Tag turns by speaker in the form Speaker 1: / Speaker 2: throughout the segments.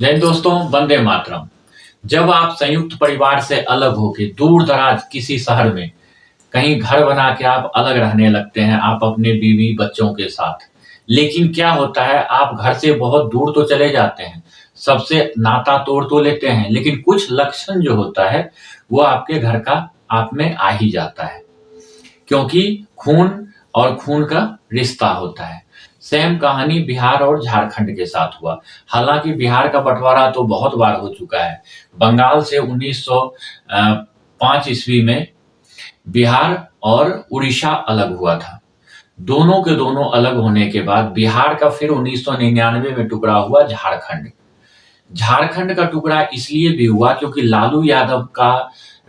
Speaker 1: जय हिंद दोस्तों, वंदे मातरम। जब आप संयुक्त परिवार से अलग होके दूर दराज किसी शहर में कहीं घर बना के आप अलग रहने लगते हैं, आप अपने बीवी बच्चों के साथ। लेकिन क्या होता है, आप घर से बहुत दूर तो चले जाते हैं, सबसे नाता तोड़ तो लेते हैं, लेकिन कुछ लक्षण जो होता है वो आपके घर का आप में आ ही जाता है, क्योंकि खून और खून का रिश्ता होता है। सेम कहानी बिहार और झारखंड के साथ हुआ। हालांकि बिहार का बंटवारा तो बहुत बार हो चुका है। बंगाल से 1905 ईस्वी में बिहार और उड़ीसा अलग हुआ था। दोनों के दोनों अलग होने के बाद बिहार का फिर 1999 में टुकड़ा हुआ झारखंड। झारखंड का टुकड़ा इसलिए भी हुआ क्योंकि लालू यादव का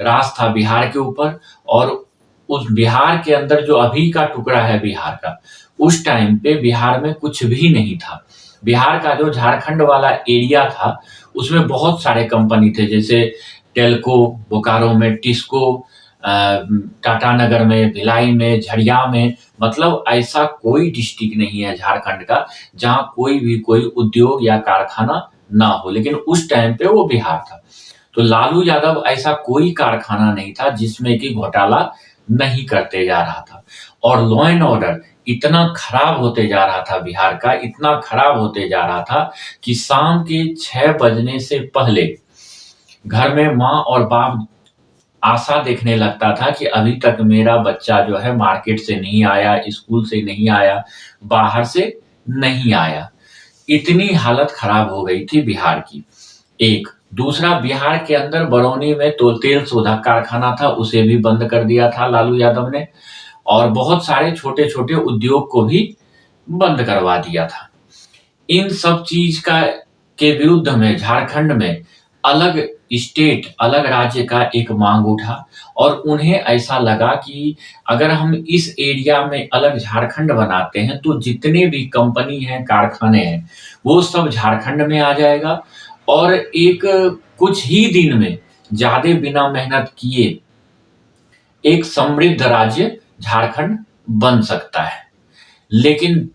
Speaker 1: राज था बिहार के ऊपर, और उस बिहार के अंदर जो अभी का टुकड़ा है बिहार का, उस टाइम पे बिहार में कुछ भी नहीं था। बिहार का जो झारखंड वाला एरिया था उसमें बहुत सारे कंपनी थे, जैसे टेल्को बोकारो में, टिस्को टाटा नगर में, भिलाई में, झरिया में। मतलब ऐसा कोई डिस्ट्रिक्ट नहीं है झारखंड का जहां कोई भी कोई उद्योग या कारखाना ना हो, लेकिन उस टाइम पे वो बिहार था। तो लालू यादव ऐसा कोई कारखाना नहीं था जिसमें कि घोटाला नहीं करते जा रहा था। और लॉ एंड ऑर्डर इतना खराब होते जा रहा था बिहार का, इतना खराब होते जा रहा था कि शाम के 6 बजने से पहले घर में माँ और बाप आशा देखने लगता था कि अभी तक मेरा बच्चा जो है मार्केट से नहीं आया, स्कूल से नहीं आया, बाहर से नहीं आया। इतनी हालत खराब हो गई थी बिहार की। एक दूसरा, बिहार के अंदर बरौनी में तो तेल शोधक कारखाना था, उसे भी बंद कर दिया था लालू यादव ने, और बहुत सारे छोटे छोटे उद्योग को भी बंद करवा दिया था। इन सब चीज का के विरुद्ध में झारखंड में अलग स्टेट, अलग राज्य का एक मांग उठा, और उन्हें ऐसा लगा कि अगर हम इस एरिया में अलग झारखंड बनाते हैं तो जितने भी कंपनी हैं, कारखाने हैं, वो सब झारखंड में आ जाएगा, और एक कुछ ही दिन में ज्यादा बिना मेहनत किए एक समृद्ध राज्य झारखंड बन सकता है। लेकिन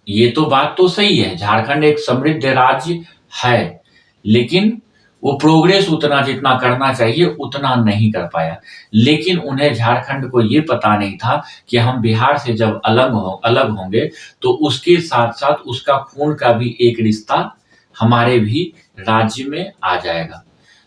Speaker 1: ये तो बात तो सही है, झारखंड एक समृद्ध राज्य है, लेकिन वो प्रोग्रेस उतना जितना करना चाहिए उतना नहीं कर पाया। लेकिन उन्हें झारखंड को ये पता नहीं था कि हम बिहार से जब अलग होंगे तो उसके साथ साथ उसका खून का भी एक रिश्ता हमारे भी राज्य में आ जाएगा।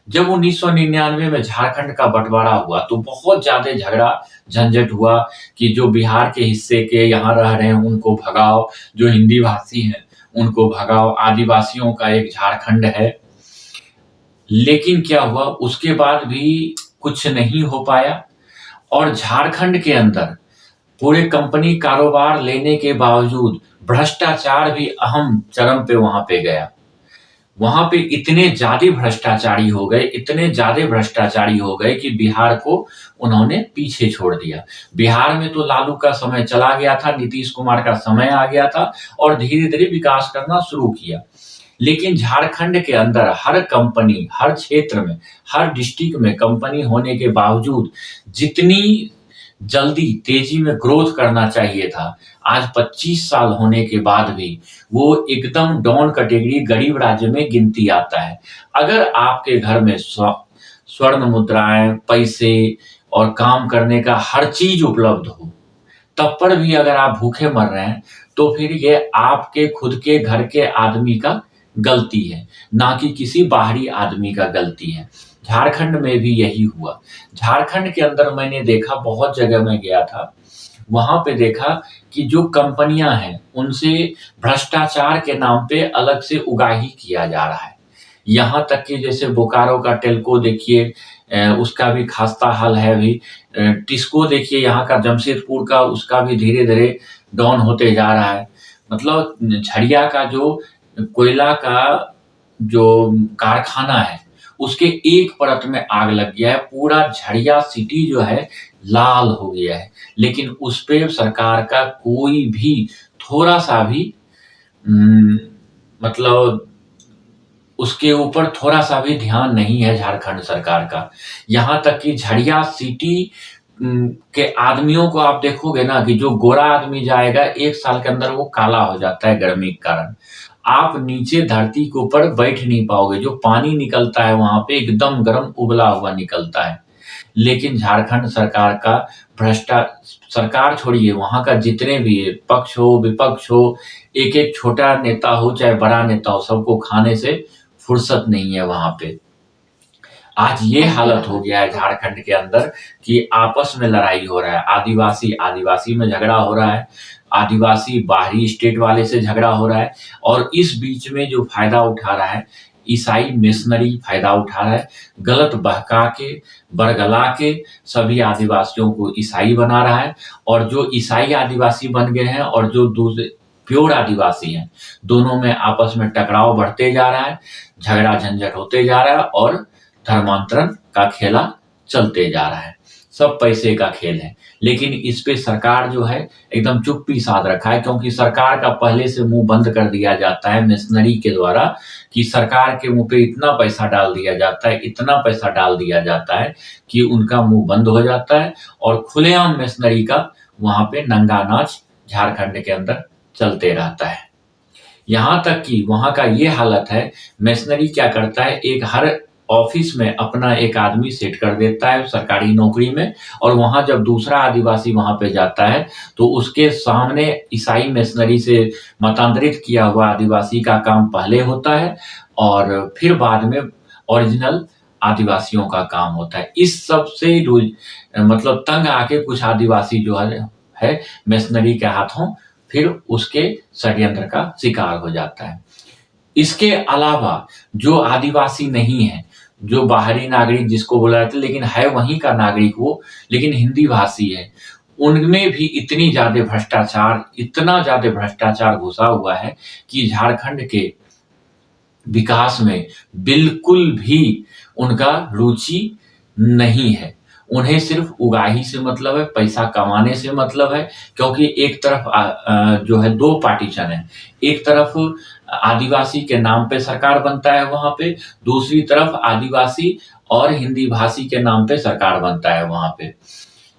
Speaker 1: जब 1999 में झारखंड का बंटवारा हुआ तो बहुत ज्यादा झगड़ा झंझट हुआ कि जो बिहार के हिस्से के यहाँ रह रहे हैं उनको भगाओ, जो हिंदी भाषी हैं उनको भगाओ, आदिवासियों का एक झारखंड है। लेकिन क्या हुआ, उसके बाद भी कुछ नहीं हो पाया, और झारखंड के अंदर पूरे कंपनी कारोबार लेने के बावजूद भ्रष्टाचार भी अहम चरम पे वहां पे गया। वहां पे इतने ज्यादा भ्रष्टाचारी हो गए, इतने ज्यादा भ्रष्टाचारी हो गए कि बिहार को उन्होंने पीछे छोड़ दिया। बिहार में तो लालू का समय चला गया था, नीतीश कुमार का समय आ गया था, और धीरे धीरे विकास करना शुरू किया। लेकिन झारखंड के अंदर हर कंपनी, हर क्षेत्र में, हर डिस्ट्रिक्ट में कंपनी होने के बावजूद जितनी जल्दी तेजी में ग्रोथ करना चाहिए था, आज 25 साल होने के बाद भी वो एकदम डाउन कैटेगरी, गरीब राज्य में गिनती आता है। अगर आपके घर में स्वर्ण मुद्राएं, पैसे और काम करने का हर चीज उपलब्ध हो, तब पर भी अगर आप भूखे मर रहे हैं, तो फिर ये आपके खुद के घर के आदमी का गलती है, ना कि किसी बाहरी आदमी का गलती है। झारखंड में भी यही हुआ। झारखंड के अंदर मैंने देखा, बहुत जगह मैं गया था, वहां पे देखा कि जो कंपनियां हैं उनसे भ्रष्टाचार के नाम पे अलग से उगाही किया जा रहा है। यहाँ तक कि जैसे बोकारो का टेल्को देखिए, उसका भी खस्ता हाल है अभी। टिस्को देखिए यहाँ का, जमशेदपुर का, उसका भी धीरे धीरे डाउन होते जा रहा है। मतलब झरिया का जो कोयला का जो कारखाना है, उसके एक परत में आग लग गया है, पूरा झरिया सिटी जो है लाल हो गया है। लेकिन उस पे सरकार का कोई भी थोड़ा सा भी हम्म, मतलब उसके ऊपर थोड़ा सा भी ध्यान नहीं है झारखंड सरकार का। यहाँ तक कि झरिया सिटी के आदमियों को आप देखोगे ना, कि जो गोरा आदमी जाएगा 1 साल के अंदर वो काला हो जाता है गर्मी के कारण। आप नीचे धरती के ऊपर बैठ नहीं पाओगे। जो पानी निकलता है वहाँ पे एकदम गर्म उबला हुआ निकलता है। लेकिन झारखंड सरकार का सरकार छोड़िए, वहाँ का जितने भी पक्ष हो, विपक्ष हो, एक-एक छोटा नेता हो चाहे बड़ा नेता हो, सबको खाने से फुर्सत नहीं है वहाँ पे। आज ये हालत हो गया है झारखंड के अंदर कि आपस में लड़ाई हो रहा है। आदिवासी में झगड़ा हो रहा है, आदिवासी बाहरी स्टेट वाले से झगड़ा हो रहा है, और इस बीच में जो फ़ायदा उठा रहा है, ईसाई मिशनरी फ़ायदा उठा रहा है। गलत बहका के, बरगला के सभी आदिवासियों को ईसाई बना रहा है, और जो ईसाई आदिवासी बन गए हैं और जो प्योर आदिवासी हैं, दोनों में आपस में टकराव बढ़ते जा रहा है, झगड़ा झंझट होते जा रहा है, और धर्मांतरण का खेला चलते जा रहा है। सब पैसे का खेल है। लेकिन इस पे सरकार जो है एकदम चुप्पी साध रखा है, क्योंकि सरकार का पहले से मुंह बंद कर दिया जाता है मिशनरी के द्वारा, कि सरकार के मुंह पे इतना पैसा डाल दिया जाता है, इतना पैसा डाल दिया जाता है कि उनका मुंह बंद हो जाता है, और खुलेआम मिशनरी का वहां पे नंगा नाच झारखंड के अंदर चलते रहता है। यहाँ तक कि वहाँ का ये हालत है, मिशनरी क्या करता है, एक हर ऑफिस में अपना एक आदमी सेट कर देता है सरकारी नौकरी में, और वहाँ जब दूसरा आदिवासी वहाँ पे जाता है तो उसके सामने ईसाई मिशनरी से मतांतरित किया हुआ आदिवासी का काम पहले होता है, और फिर बाद में ओरिजिनल आदिवासियों का काम होता है। इस सब से मतलब तंग आके कुछ आदिवासी जो है मिशनरी के हाथों फिर उसके षड्यंत्र का शिकार हो जाता है। इसके अलावा जो आदिवासी नहीं है, जो बाहरी नागरिक जिसको बोला जाता है, लेकिन है वहीं का नागरिक वो, लेकिन हिंदी भाषी है, उनमें भी इतना ज़्यादा भ्रष्टाचार घुसा हुआ है कि झारखंड के विकास में बिल्कुल भी उनका रुचि नहीं है। उन्हें सिर्फ उगाही से मतलब है, पैसा कमाने से मतलब है, क्योंकि एक तरफ जो है 2 पार्टीशन है। एक तरफ आदिवासी के नाम पे सरकार बनता है वहाँ पे, दूसरी तरफ आदिवासी और हिंदी भाषी के नाम पे सरकार बनता है वहाँ पे।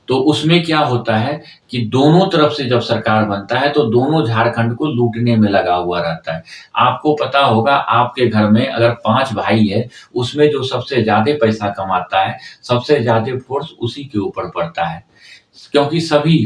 Speaker 1: तो उसमें क्या होता है कि दोनों तरफ से जब सरकार बनता है तो दोनों झारखंड को लूटने में लगा हुआ रहता है। आपको पता होगा, आपके घर में अगर 5 भाई है, उसमें जो सबसे ज़्यादा पैसा कमाता है, सबसे ज़्यादा फोर्स उसी के ऊपर पड़ता है। क्योंकि सभी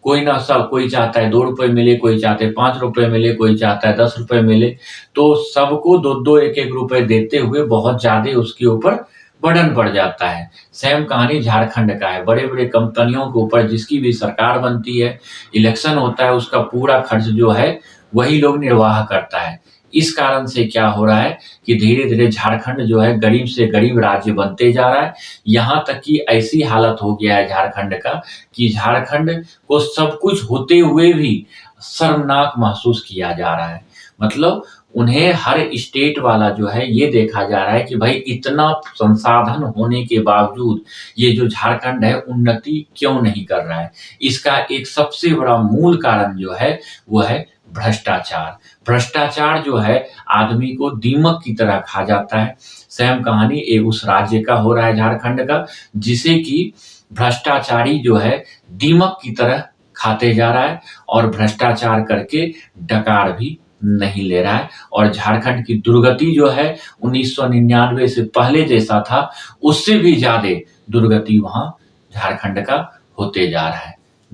Speaker 1: कोई चाहता है 2 रुपए मिले, कोई चाहता है 5 रुपए मिले, कोई चाहता है 10 रुपए मिले, तो सबको 2-2, 1-1 रुपए देते हुए बहुत ज़्यादा उसके ऊपर बर्डन पड़ जाता है। सेम कहानी झारखंड का है। बड़े-बड़े कंपनियों के ऊपर जिसकी भी सरकार बनती है, इलेक्शन होता है, उसका पूरा खर्च जो है वही लोग निर्वाह करता है। इस कारण से क्या हो रहा है कि धीरे-धीरे झारखंड जो है गरीब से गरीब राज्य बनते जा रहा है। यहाँ तक कि ऐसी हालत हो गया है झारखंड का कि झारखंड को सब कुछ होते हुए भी शर्मनाक महसूस किया जा रहा है। मतलब उन्हें हर स्टेट वाला जो है ये देखा जा रहा है कि भाई इतना संसाधन होने के बावजूद ये जो झारखंड है उन्नति क्यों नहीं कर रहा है। इसका एक सबसे बड़ा मूल कारण जो है वो है भ्रष्टाचार। भ्रष्टाचार जो है आदमी को दीमक की तरह खा जाता है। सेम कहानी एक उस राज्य का हो रहा है झारखंड का, जिसे कि भ्रष्टाचारी जो है दीमक की तरह खाते जा रहा है, और भ्रष्टाचार करके डकार भी नहीं ले रहा है। और झारखंड की दुर्गति जो है 1999 से पहले जैसा था, उससे भी ज़्यादा दुर्गति वहाँ झारखंड का होते जा रहा है।